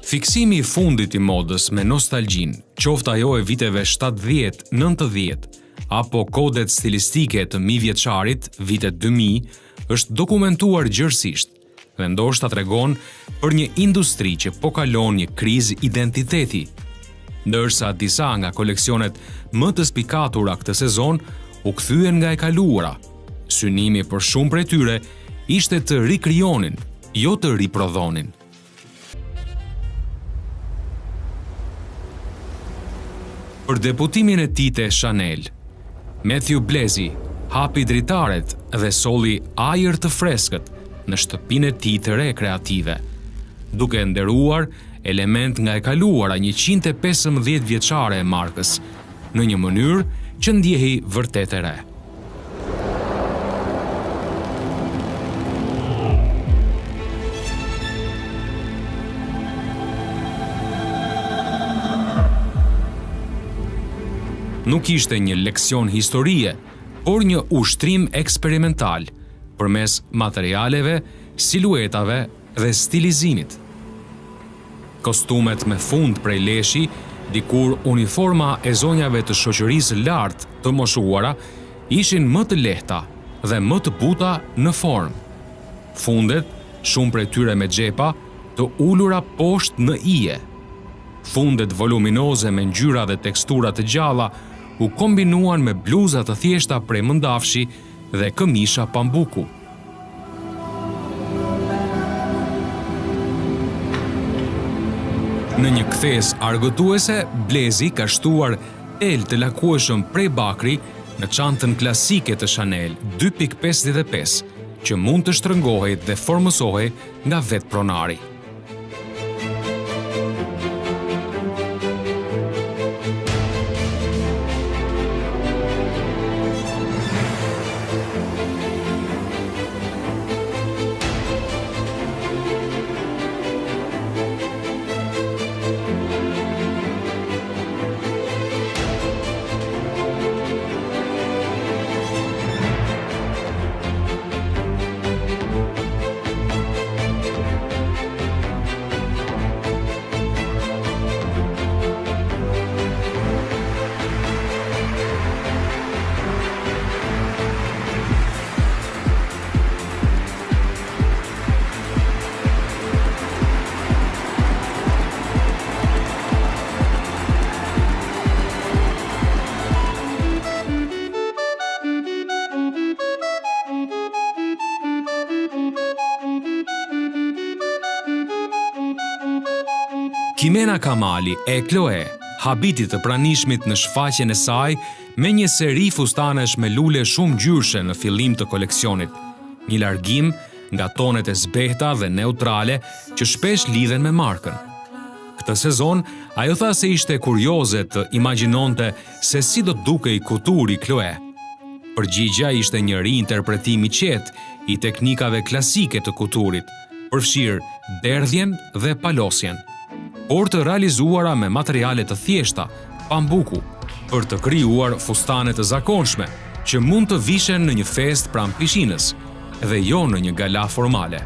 Fiksimi I fundit I modës me nostalgjin, qoftë ajo e viteve 70-90, apo kodet stilistike të mijëvjeçarit, vitet 2000, është dokumentuar gjërësisht dhe ndoshta tregon për një industri që po kalon një krizë identiteti, ndërsa disa nga koleksionet më të spikatura këtë sezon u kthyen nga e kaluara. Synimi për shumë prej tyre ishte të rikrijonin, jo të riprodhonin. Për deputimin e tij te Chanel, Matthew Blazy hapi dritaret dhe solli ajër të freskët në shtëpinë e tij të re kreative, duke nderuar element nga e kaluara 115 vjeçare e markës, në një mënyrë që ndjehi vërtet e re. Nuk ishte një leksion historie, por një ushtrim eksperimental përmes materialeve, siluetave dhe stilizimit. Kostumet me fund prej leshi, dikur uniforma e zonjave të shoqërisë lartë të moshuara, ishin më të lehta dhe më të buta në formë. Fundet, shumë prej tyre me xhepa, të ulura poshtë në ije. Fundet voluminoze me ngjyra dhe tekstura të gjalla u kombinuan me bluza të thjeshta prej mëndafshi dhe këmisha pambuku. Në një kthes argëtuese, Blazy ka shtuar tel të lakueshëm prej bakri në çantën klasike të Chanel 2.55, që mund të shtrëngohej dhe formësohej nga vetë pronari. Ximena Kamali e Chloe, habiti të pranishmit në shfaqjen e saj me një seri fustanesh me lule shumë ngjyrshe në fillim të koleksionit, një largim nga tonet e zbehta dhe neutrale që shpesh lidhen me markën. Këtë sezon, ajo tha se ishte kurioze të imagjinonte se si do dukej kuturi Chloe. Përgjigja ishte një riinterpretim I qetë I teknikave klasike të kuturit, përfshirë derdhjen dhe palosjen, por të realizuara me materiale të thjeshta, pambuku, për të krijuar fustane të zakonshme, që mund të vishen në një festë pranë pishinës, dhe jo në një gala formale.